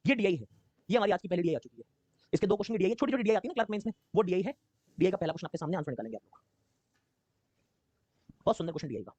ये डीआई है, ये हमारी आज की पहली डीआई आ चुकी है। इसके 2 क्वेश्चन की डीआई है, छोटी छोटी डीआई आती है ना क्लर्क मेंस में, वो डीआई है। डीआई का पहला क्वेश्चन आपके सामने, आंसर निकालेंगे आप लोग। बहुत सुंदर क्वेश्चन डीआई का।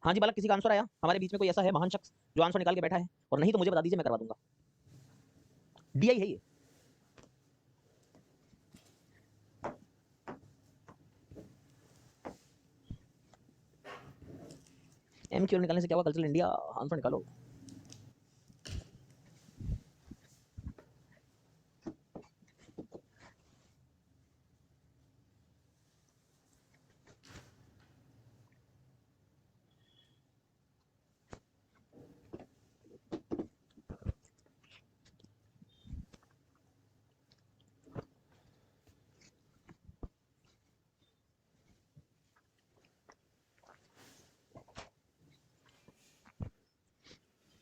हाँ जी बालक, किसी का आंसर आया? हमारे बीच में कोई ऐसा है महान शख्स जो आंसर निकाल के बैठा है? और नहीं तो मुझे बता दीजिए, मैं करवा दूंगा। डीआई है ये। एमक्यू निकालने से क्या होगा? कल्चरल इंडिया, आंसर निकालो।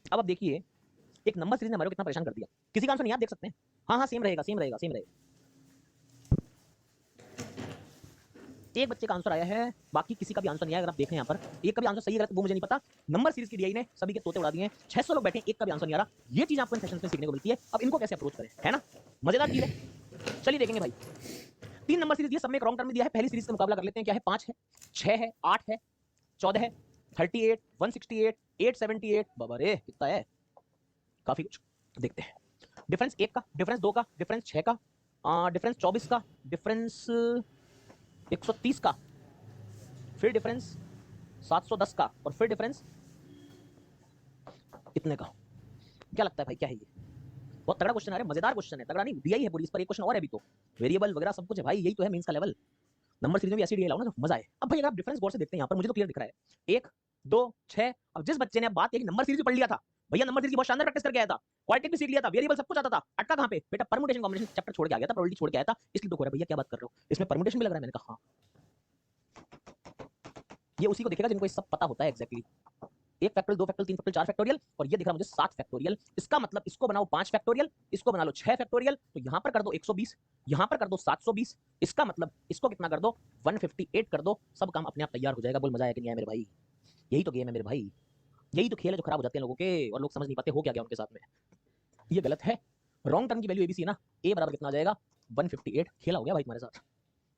अब आप देखिए, एक नंबर सीरीज ने हमारे को कितना परेशान कर दिया। किसी का आंसर नहीं, आप देख सकते हैं। हाँ हाँ, सेम रहेगा, सेम रहेगा, सेम रहेगा। एक बच्चे का आंसर आया है, बाकी किसी का भी आंसर नहीं आया। अगर आप देखें यहाँ पर, एक का भी आंसर सही है वो मुझे नहीं पता। नंबर सीरीज की डीआई ने सभी के तोते उड़ा दिए हैं। 600 लोग बैठे हैं, एक का भी आंसर नहीं आ रहा। ये चीज आपको इन सेशंस में सीखने को मिलती है। अब इनको कैसे अप्रोच करें, है ना? मजेदार चीज है। चलिए देखेंगे भाई। 3 नंबर सीरीज दिए, सब में एक रॉन्ग टर्म में दिया है। पहली सीरीज का मुकाबला कर लेते हैं। क्या है? 5 है, 6 है, 8 है, 14 है, 38, 168, 878। बाबा रे, कितना है, काफी कुछ। देखते हैं। डिफरेंस 1 का, डिफरेंस 2 का, डिफरेंस 6 का, डिफरेंस 24 का, डिफरेंस 130 का, फिर डिफरेंस 710 का, और फिर डिफरेंस इतने का। क्या लगता है भाई, क्या है ये? बहुत तगड़ा क्वेश्चन है, मजेदार क्वेश्चन है। तगड़ा नहीं, डीआई है पूरी, इस पर एक क्वेश्चन और है अभी तो। वेरिएबल वगैरह सब कुछ है भाई, यही तो है मेंस का लेवल। नंबर सीरीज में भी ऐसी डीआई लाओ ना तो मजा आए। अब भाई अगर आप डिफरेंस गौर से देखते हैं, यहाँ पर मुझे तो क्लियर दिख रहा है 1 2 6। अब जिस बच्चे ने बात की नंबर सीरीज पढ़ लिया था, भैया नंबर सीरीज की बहुत शानदार प्रैक्टिस करके आया था, क्वाड्रेटिक भी सीख लिया था, वेरिएबल सब कुछ आता था, अटका कहां पे बेटा? परम्यूटेशन कॉम्बिनेशन चैप्टर छोड़ के आ गया था, प्रोबेबिलिटी छोड़ के आया था, इसलिए तो हो रहा है। भैया क्या बात कर रहे हो, इसमें परम्यूटेशन भी लग रहा है? मैंने कहा हाँ। ये उसी को दिखेगा जिनको ये सब पता होता है exactly. 1 factorial, 2 factorial, 3 factorial, 4 factorial, और ये दिख रहा मुझे 7 फैक्टोरियल। इसका मतलब इसको बनाओ 5 फैक्टोरियल, इसको बना लो 6 फैक्टोरियल, तो यहां पर कर दो 120, यहां पर कर दो 720। इसका मतलब इसको कितना कर दो? 158 कर दो। सब काम अपने आप तैयार हो जाएगा। बोल मजा आया कि नहीं आया मेरे भाई? यही तो गेम है मेरे भाई, यही तो खेल है जो खराब हो जाते हैं लोगों के, और लोग समझ नहीं पाते हो क्या गया उनके साथ में। ये गलत है। रॉन्ग टर्म की वैल्यू एबीसी है ना, ए बराबर कितना आ जाएगा? 158। खेला हो गया भाई तुम्हारे साथ,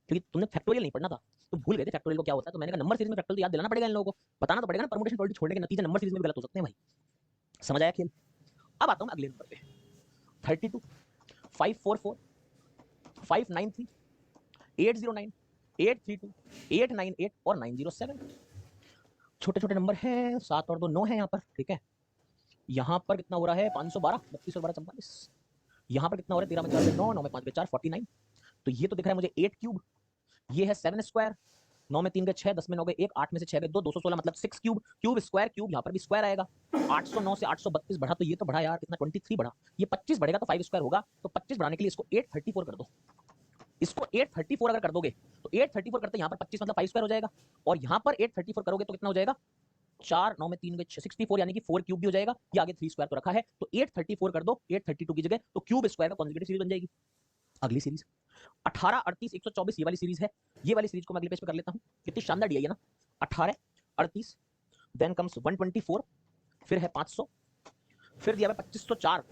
क्योंकि तुमने फैक्टोरियल नहीं पढ़ना था, तो भूल गए थे फैक्टोरियल को क्या होता है। तो मैंने कहा नंबर सीरीज में फैक्टोरियल याद दिलाना पड़ेगा इन लोगों को, बताना तो पड़ेगा ना। परमुटेशन प्रोबेबिलिटी छोड़ने के नतीजे नंबर सीरीज में भी गलत हो सकते हैं भाई। समझ आया खेल? अब आता हूं मैं अगले नंबर पे। 32, 544, 593, 809, 832, 898 और 907। छोटे छोटे नंबर हैं, 7 और 2 9 है यहाँ पर, ठीक है। यहाँ पर कितना हो रहा है? 512, 32 और 12 44। यहाँ पर कितना हो रहा है? 13 में 4 9, 9 में 5 4 49। तो ये तो दिख रहा है मुझे 8 क्यूब, ये है 7 स्क्वायर, 9 में 3 के 6, 10 में 9 के 1, 8 में से 6 के 2, 216 मतलब 6 क्यूब। क्यूब स्क्वायर क्यूब, यहाँ पर भी स्क्वायर आएगा। 809 से 832 बढ़ा, तो ये तो बढ़ा यार कितना? 23 बढ़ा। ये 25 बढ़ेगा तो 5 स्क्वायर होगा। तो 25 बढ़ाने के लिए इसको 834 कर दो। इसको 834 अगर कर दोगे तो 834 करते यहाँ पर 25 मतलब 5 स्क्वायर हो जाएगा, और यहाँ पर 834 करोगे तो कितना हो जाएगा? 4 9 में 3 के 64, यानी कि 4 क्यूब भी हो जाएगा। ये आगे 3 स्क्वायर तो रखा है, तो 834 कर दो 832 की जगह, तो क्यूब स्क्वायर का कॉन्जुगेटिव सीरीज बन जाएगी। अगली सीरीज 18 38 124, ये वाली सीरीज है। ये वाली सीरीज को मैं अगले पेज पे कर लेता हूं। कितनी शानदार डी है ना, 18 38, देन कम्स 124, फिर है 500, फिर दिया है 2504,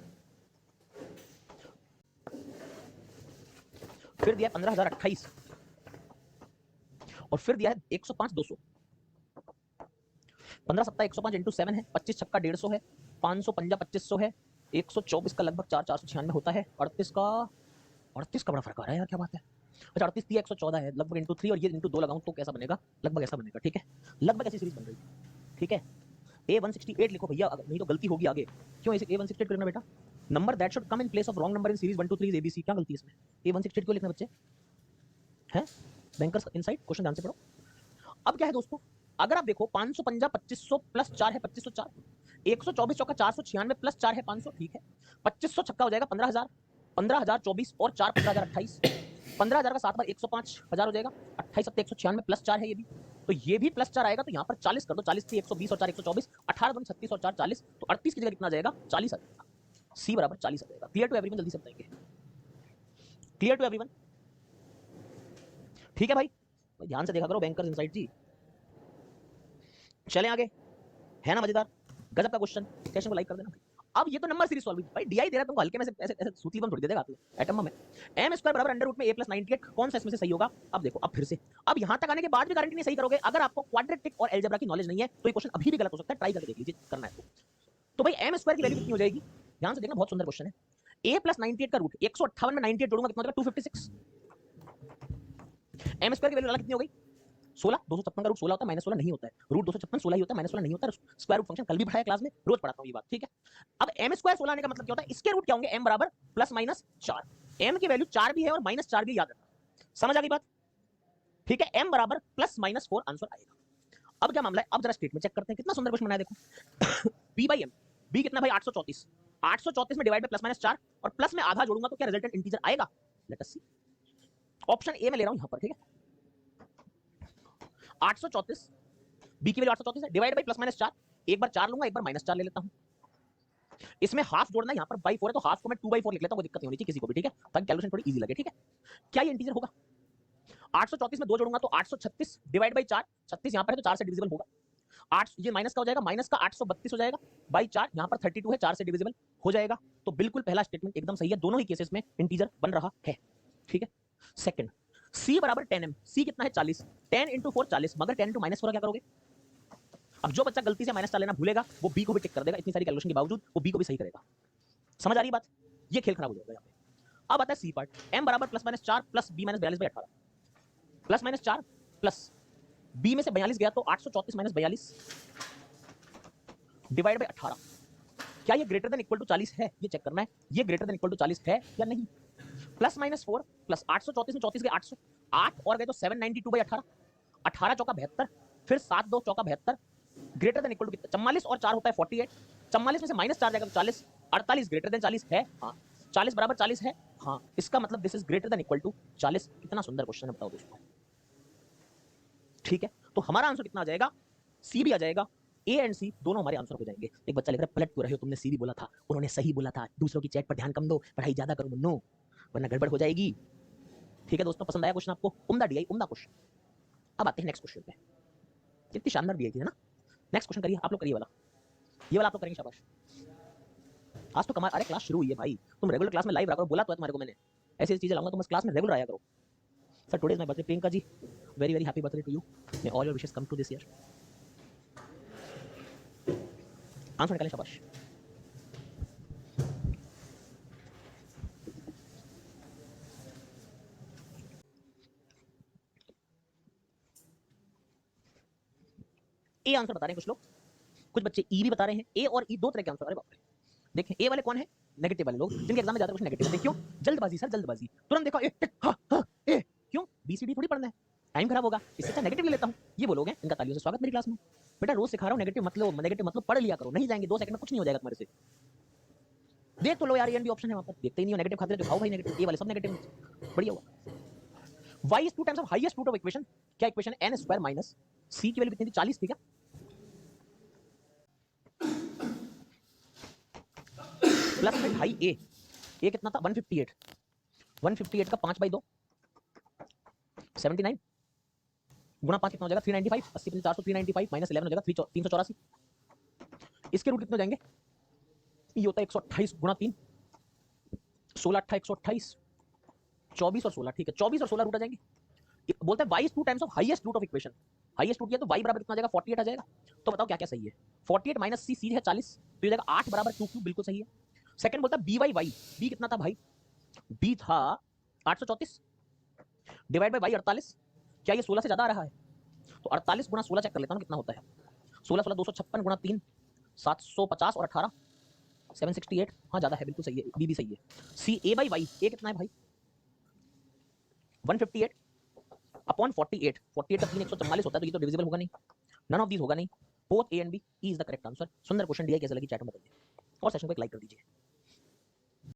फिर दिया 15028, और फिर दिया है 105 200, 15 सप्ताह 105 इंटू 7 है, 25 छक्का 150 है, 550 2500 है, 124 का लगभग 496 होता है, 38 का बड़ा फर्क आ रहा है यार, क्या बात है। अच्छा 38 दिया 114 है, लगभग इंटू 3 और ये इंटू 2 लगाऊं तो कैसा बनेगा, लगभग ऐसा बनेगा। ठीक है, लगभग ऐसी सीरीज बन रही है। ठीक है, A168 लिखो भैया, नहीं तो गलती होगी आगे। क्यों ऐसे A168 लिखना बेटा, number that should come in place of wrong number in series 1 2 3 ABC, क्या गलती है इसमें, A168 क्यों लिखना बच्चे हैं। बैंकर्स इनसाइड क्वेश्चन ध्यान से पढ़ो। अब क्या है दोस्तों, अगर आप देखो 550 2500 प्लस 4 है 2504, 124 चौका 496 प्लस 4 है 500, ठीक है, 2500 छक्का हो जाएगा 15000, 15024 और 4 15028, 15000 का 7 बार 105,000 हो जाएगा, 28 सत्ते 196 प्लस 4 है ये भी, तो ये भी प्लस 4 आएगा, तो यहाँ पर 40 कर दो, 40 थी 120 और 4 124, 18 दूनी 36 और 4 40, तो 38 की जगह कितना आ जाएगा 40 आ जाएगा, सी बराबर 40 आ जाएगा। क्लियर टू एवरीवन, जल्दी से बताएंगे, क्लियर टू एवरीवन। ठीक है भाई, ध्यान से देखा करो बैंकर्स इनसाइड जी। चलें आगे, है ना मजेदार, गजब का क्वेश्चन, सेशन को लाइक कर देना। अब ये तो नंबर सीरीज सॉल्व भाई, डीआई दे रहा तुमको हल्के में से, ऐसे ऐसे सूतली बम थोड़ी दे देगा एटम में। m स्क्वायर बराबर अंडर रूट में a प्लस 98, कौन सा इसमें से सही होगा। अब देखो, अब फिर से, अब यहां तक आने के बाद भी गारंटी नहीं सही करोगे, अगर आपको क्वाड्रेटिक और अलजेब्रा की नॉलेज नहीं है तो ये क्वेश्चन अभी भी गलत हो सकता है, ट्राई करके देख लीजिए, करना है तो भाई m स्क्वायर की वैल्यू कितनी हो जाएगी, ध्यान से देखना, बहुत सुंदर क्वेश्चन है। a प्लस 98 का रूट 158 में 98 जोड़ूंगा कितना हो जाएगा 256, m स्क्वायर की वैल्यू कितनी हो गई 16, 256 का रूट 16 होता है, माइनस 16 नहीं होता है, रूट 256 16 ही होता है, माइनस 16 नहीं होता है, स्क्वायर रूट फंक्शन कल भी पढ़ाया क्लास में, रोज पढ़ाता हूं ये बात। ठीक है, अब m स्क्वायर 16 आने का मतलब क्या होता है, इसके रूट क्या होंगे, m बराबर प्लस माइनस 4, m की वैल्यू 4 भी है और माइनस 4 भी, याद रखना, समझ आ गई बात। ठीक है, m बराबर प्लस माइनस 4 आंसर आएगा। अब क्या मामला है, अब जरा स्टेटमेंट चेक करते हैं, कितना सुंदर क्वेश्चन बनाया देखो, b बाई m, b कितना भाई 834, 834 में डिवाइड बाय प्लस माइनस 4 और प्लस में आधा जोड़ूंगा तो क्या रिजल्टेंट इंटीजर आएगा, let us see. Option A में ले रहा हूं यहां पर, ठीक है, 834, बी की वैल्यू 834 है, डिवाइड बाय प्लस माइनस 4, एक बार 4 लूंगा एक बार माइनस 4 ले लेता हूं, इसमें हाफ जोड़ना है, यहां पर बाई 4 है तो हाफ को मैं 2 बाई 4 लिख लेता हूं, कोई दिक्कत नहीं होनी चाहिए किसी को भी, ठीक है, ताकि कैलकुलेशन थोड़ी इजी लगे। ठीक है, क्या ये इंटीजर होगा, 834 में 2 जोड़ूंगा तो 836 डिवाइड बाय 4, 36 यहां पर है तो 4 से डिविजिबल होगा, 8 ये माइनस का हो जाएगा, माइनस का 832 हो जाएगा बाई 4, यहां पर 32 है, 4 से डिविजिबल हो जाएगा, तो बिल्कुल पहला स्टेटमेंट एकदम सही है, दोनों ही केसेस में इंटीजर बन रहा है। ठीक है, सेकंड, c बराबर 10m, c कितना है 40, 10 इंटू 4 40, मगर 10 इंटू माइनस 4 क्या करोगे, अब जो बच्चा गलती से माइनस 4 लेना भूलेगा वो बी को भी टिक कर देगा, इतनी सारी कैलकुलेशन के बावजूद वो बी को भी सही करेगा, समझ आ रही बात, ये खेल खराब हो जाएगा यहाँ पे। अब आता है सी पार्ट, m बराबर plus minus 4 plus b minus 42 by 18, plus minus 4 plus b में से 42 गया तो 834 माइनस 42 डिवाइड बाई 18, क्या ये ग्रेटर देन इक्वल टू 40 है, ये चेक करना है, ये ग्रेटर देन इक्वल टू 40 है या नहीं, प्लस माइनस 4 प्लस 834 में 34 गए 800, 8 और गए तो 792 बाई 18, 18 चौका 72, फिर 7 2 चौका 72, ग्रेटर देन इक्वल टू कितना, 44 और 4 होता है 48, 44 में से माइनस 4 जाएगा तो 40, 48 ग्रेटर देन 40 है, हाँ 40 बराबर 40 है, हाँ इसका मतलब this is greater than equal to 40। कितना सुंदर क्वेश्चन है, बताओ दोस्तों। ठीक है, तो हमारा आंसर कितना आ जाएगा, सी भी आ जाएगा, ए एंड सी दोनों हमारे आंसर हो जाएंगे। एक बच्चा लिख रहा है पलट क्यों रहे हो, तुमने सी भी बोला था, उन्होंने सही बोला था, दूसरों की चैट पर ध्यान कम दो, पढ़ाई ज्यादा करो मुन्नो, वरना गड़बड़ हो जाएगी। ठीक है दोस्तों, पसंद आया क्वेश्चन आपको, उम्दा डीआई उम्दा क्वेश्चन। अब आते हैं नेक्स्ट क्वेश्चन पे, कितनी शानदार डीआई थी है ना। नेक्स्ट क्वेश्चन करिए आप लोग, करिए वाला, ये वाला आप लोग करेंगे, शाबाश। आज तो कमाल, अरे क्लास शुरू हुई है भाई, तुम रेगुलर क्लास में लाइव रहा करो, बोला तो है तुम्हारे को मैंने, ऐसी चीजें लाऊंगा तुम इस क्लास में रेगुलर आया करो। Sir today is my birthday, Priyanka ji very very happy birthday to you, may all your wishes come to this year. Answer निकालें, शाबाश। ए आंसर बता रहे हैं कुछ लोग, कुछ बच्चे ई भी बता रहे हैं, ए और ई दो तरह के आंसर। अरे बाप रे, देखें ए वाले कौन है, नेगेटिव वाले लोग, जिनके एग्जाम में ज्यादा क्वेश्चन नेगेटिव है। क्यों, जल्दबाजी सर जल्दबाजी, तुरंत देखो ए हाँ हाँ ए, क्यों बीसीडी थोड़ी पढ़ना है, टाइम खराब होगा, इससे अच्छा नेगेटिव ले लेता हूं। ये वो लोग हैं, इनका तालियों से स्वागत मेरी क्लास में। बेटा रोज सिखा रहा हूं, नेगेटिव मतलब नेगेटिव मतलब पढ़ लिया करो, नहीं जाएंगे 2 सेकंड में कुछ नहीं हो जाएगा तुम्हारे से। देख तो लो यार, एन भी ऑप्शन है वहां पर, देखते ही नहीं हो, नेगेटिव खाते तो खाओ भाई नेगेटिव, ये वाले सब नेगेटिव, बढ़िया हुआ। y is 2 times of highest root of equation, क्या इक्वेशन है, n स्क्वायर माइनस c की वैल्यू कितनी थी 40 थी क्या, प्लस में ढाई ए कितना था 158, 158 का 5 बाई 2 79 गुणा 5 कितना हो जाएगा 395, 80 400 395 माइनस 11 हो जाएगा 384, इसके रूट कितने हो जाएंगे, ये होता है 128 गुणा 3, 16 8 128, 24 और 16, ठीक है 24 और 16 रूट आ जाएंगे, बोलते हैं y is 2 times of highest root of equation. Highest root किया तो y बराबर कितना आ जाएगा 48 आ जाएगा। तो बताओ क्या क्या सही है। 48 माइनस c है 40, तो ये जाएगा 8 बराबर 2 क्यूब, बिल्कुल सही है। सेकंड बोलता है by b कितना था भाई, b था 834 डिवाइड बाय y 48। क्या ये 16 से ज्यादा आ रहा है? तो 48 गुना 16 चेक कर लेता हूं कितना होता है। 16 16 256 गुना 3 750 और 18 768। हाँ ज्यादा है, बिल्कुल सही है, बी भी सही है। सी a बाई वाई, ए कितना है भाई 158 अपॉन 48। 48 का 3 144 होता है, तो ये तो डिविजिबल होगा नहीं, नन ऑफ दीज होगा नहीं। Both A and B, E is the correct answer. सुंदर क्वेश्चन दिया, कैसे लगी चैट में बताइए और सेशन को एक लाइक कर दीजिए।